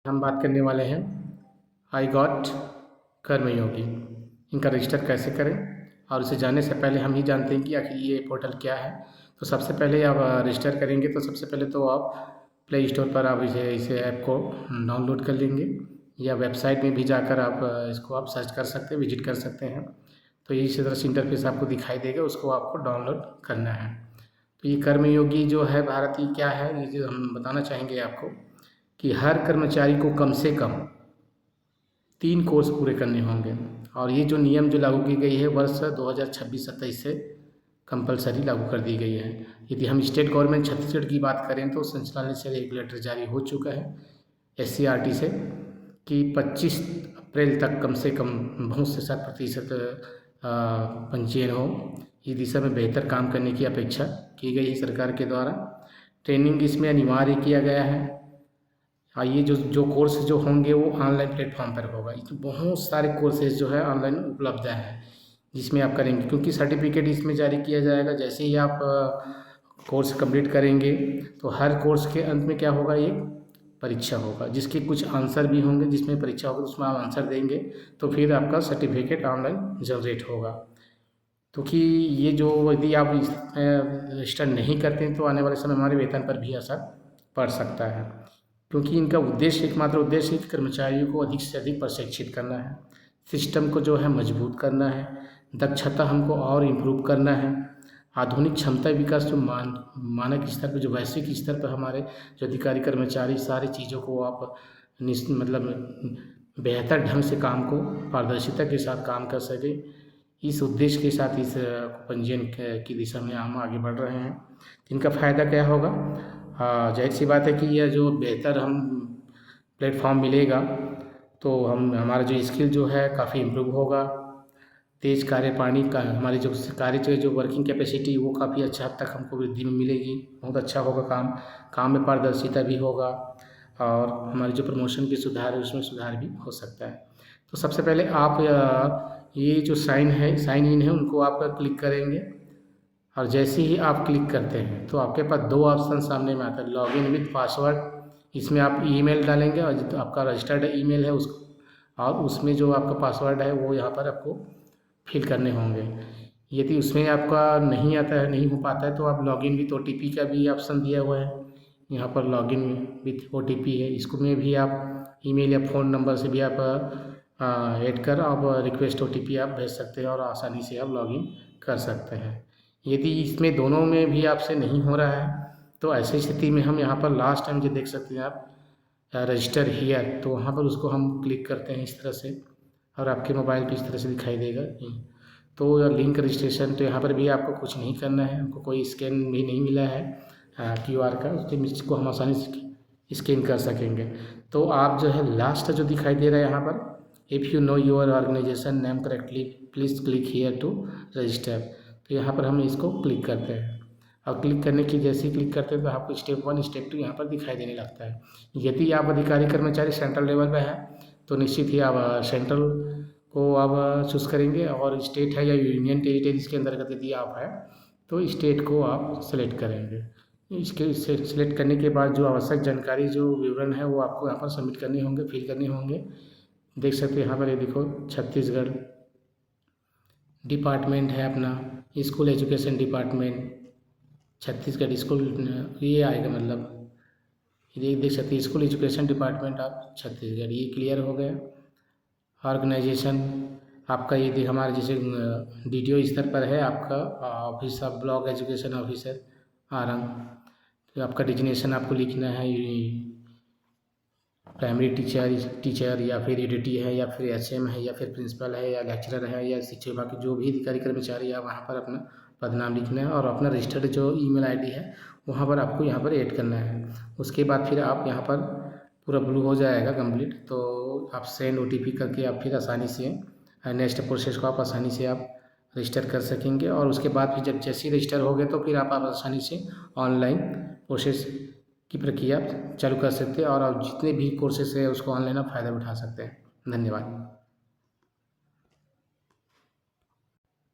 हम बात करने वाले हैं आई गॉट कर्मयोगी। इनका रजिस्टर कैसे करें, और इसे जानने से पहले हम ही जानते हैं कि आखिर ये पोर्टल क्या है। तो सबसे पहले आप रजिस्टर करेंगे तो सबसे पहले तो आप प्ले स्टोर पर आप इसे ऐप को डाउनलोड कर लेंगे, या वेबसाइट में भी जाकर आप इसको आप सर्च कर सकते हैं, विजिट कर सकते हैं। तो इसी तरह से इंटरफेस आपको दिखाई देगा, उसको आपको डाउनलोड करना है। तो ये कर्मयोगी जो है भारत की क्या है, ये जो हम बताना चाहेंगे आपको कि हर कर्मचारी को कम से कम 3 कोर्स पूरे करने होंगे। और ये जो नियम जो लागू की गई है वर्ष 2026-27 से कंपलसरी लागू कर दी गई है। यदि हम स्टेट गवर्नमेंट छत्तीसगढ़ की बात करें तो संचालनालय से एक लेटर जारी हो चुका है SCRT से कि 25 अप्रैल तक कम से कम बहुत से 7% पंजीयन हो। इस दिशा में बेहतर काम करने की अपेक्षा की गई है सरकार के द्वारा। ट्रेनिंग इसमें अनिवार्य किया गया है। ये जो कोर्स जो होंगे वो ऑनलाइन प्लेटफॉर्म पर होगा। इसमें बहुत सारे कोर्सेज जो है ऑनलाइन उपलब्ध हैं जिसमें आप करेंगे, क्योंकि सर्टिफिकेट इसमें जारी किया जाएगा। जैसे ही आप कोर्स कंप्लीट करेंगे तो हर कोर्स के अंत में क्या होगा, एक परीक्षा होगा जिसके कुछ आंसर भी होंगे। जिसमें परीक्षा होगी उसमें आप आंसर देंगे तो फिर आपका सर्टिफिकेट ऑनलाइन जनरेट होगा। क्योंकि ये जो यदि आप रजिस्टर नहीं करते हैं तो आने वाले समय हमारे वेतन पर भी असर पड़ सकता है, क्योंकि इनका उद्देश्य एकमात्र उद्देश्य है कर्मचारियों को अधिक से अधिक प्रशिक्षित करना है, सिस्टम को जो है मजबूत करना है, दक्षता हमको और इम्प्रूव करना है, आधुनिक क्षमता विकास जो मानक स्तर पर, जो वैश्विक स्तर पर हमारे जो अधिकारी कर्मचारी सारी चीज़ों को आप मतलब बेहतर ढंग से काम को पारदर्शिता के साथ काम कर सके। इस उद्देश्य के साथ इस पंजीयन की दिशा में हम आगे बढ़ रहे हैं। इनका फ़ायदा क्या होगा? जाहिर सी बात है कि यह जो बेहतर हम प्लेटफॉर्म मिलेगा तो हमारा जो स्किल जो है काफ़ी इम्प्रूव होगा। तेज़ कार्यपाणी का हमारी जो कार्य जो वर्किंग कैपेसिटी वो काफ़ी अच्छा हद तक हमको वृद्धि में मिलेगी। बहुत अच्छा होगा काम में पारदर्शिता भी होगा, और हमारी जो प्रमोशन की सुधार है उसमें सुधार भी हो सकता है। तो सबसे पहले आप ये जो साइन इन है उनको आप क्लिक करेंगे, और जैसे ही आप क्लिक करते हैं तो आपके पास 2 ऑप्शन सामने में आता है, लॉगिन विथ पासवर्ड। इसमें आप ईमेल डालेंगे और जो आपका रजिस्टर्ड ईमेल है उसको, और उसमें जो आपका पासवर्ड है वो यहाँ पर आपको फिल करने होंगे। यदि उसमें आपका नहीं आता है, नहीं हो पाता है, तो आप लॉगिन विथ OTP का भी ऑप्शन दिया हुआ है। यहाँ पर लॉगिन विथ OTP है, इसको में भी आप ईमेल या फ़ोन नंबर से भी आप ऐड कर आप रिक्वेस्ट OTP आप भेज सकते हैं और आसानी से आप लॉगिन कर सकते हैं। यदि इसमें दोनों में भी आपसे नहीं हो रहा है तो ऐसी स्थिति में हम यहाँ पर लास्ट टाइम जो देख सकते हैं आप रजिस्टर हियर, तो वहाँ पर उसको हम क्लिक करते हैं इस तरह से, और आपके मोबाइल पे इस तरह से दिखाई देगा। तो लिंक रजिस्ट्रेशन, तो यहाँ पर भी आपको कुछ नहीं करना है, हमको कोई स्कैन भी नहीं मिला है QR का, उसको हम आसानी से स्कैन कर सकेंगे। तो आप जो है लास्ट जो दिखाई दे रहा है यहाँ पर, if you know your organisation name correctly please click here to register, तो यहाँ पर हम इसको क्लिक करते हैं। और क्लिक करने की जैसे ही क्लिक करते हैं तो आपको स्टेप 1 स्टेप 2 यहाँ पर दिखाई देने लगता है। यदि आप अधिकारी कर्मचारी सेंट्रल लेवल पे हैं तो निश्चित ही आप सेंट्रल को आप चूज़ करेंगे, और स्टेट है या यूनियन टेरिटरीज़ के अंतर्गत यदि आप हैं तो स्टेट को आप सेलेक्ट करेंगे। इसके सेलेक्ट करने के बाद जो आवश्यक जानकारी जो विवरण है वो आपको यहाँ पर सबमिट करने होंगे, फिल करने होंगे। देख सकते हैं यहाँ पर, ये देखो छत्तीसगढ़ डिपार्टमेंट है अपना, school education department Chhattisgarh school, ये आएगा मतलब ये देख सकते हैं school education department of Chhattisgarh, ये क्लियर हो गया। ऑर्गेनाइजेशन आपका ये हमारे जैसे DDO स्तर पर है आपका office of block education officer Arang, तो आपका डिजिग्नेशन आपको लिखना है, प्राइमरी टीचर या फिर EDT है या फिर HM है या फिर प्रिंसिपल है या लेक्चरर है या शिक्षा विभाग के जो भी अधिकारी कर्मचारी है वहाँ पर अपना पदनाम लिखना है, और अपना रजिस्टर्ड जो ईमेल ID है वहाँ पर आपको यहाँ पर ऐड करना है। उसके बाद फिर आप यहाँ पर पूरा ब्लू हो जाएगा कंप्लीट, तो आप सेंड OTP करके आप फिर आसानी से नेक्स्ट प्रोसेस को आप आसानी से आप रजिस्टर कर सकेंगे। और उसके बाद फिर जब जैसे ही रजिस्टर हो गए तो फिर आप आसानी से ऑनलाइन प्रोसेस की प्रक्रिया चालू कर सकते हैं, और आप जितने भी कोर्सेस है उसको ऑनलाइन आप फ़ायदा उठा सकते हैं। धन्यवाद।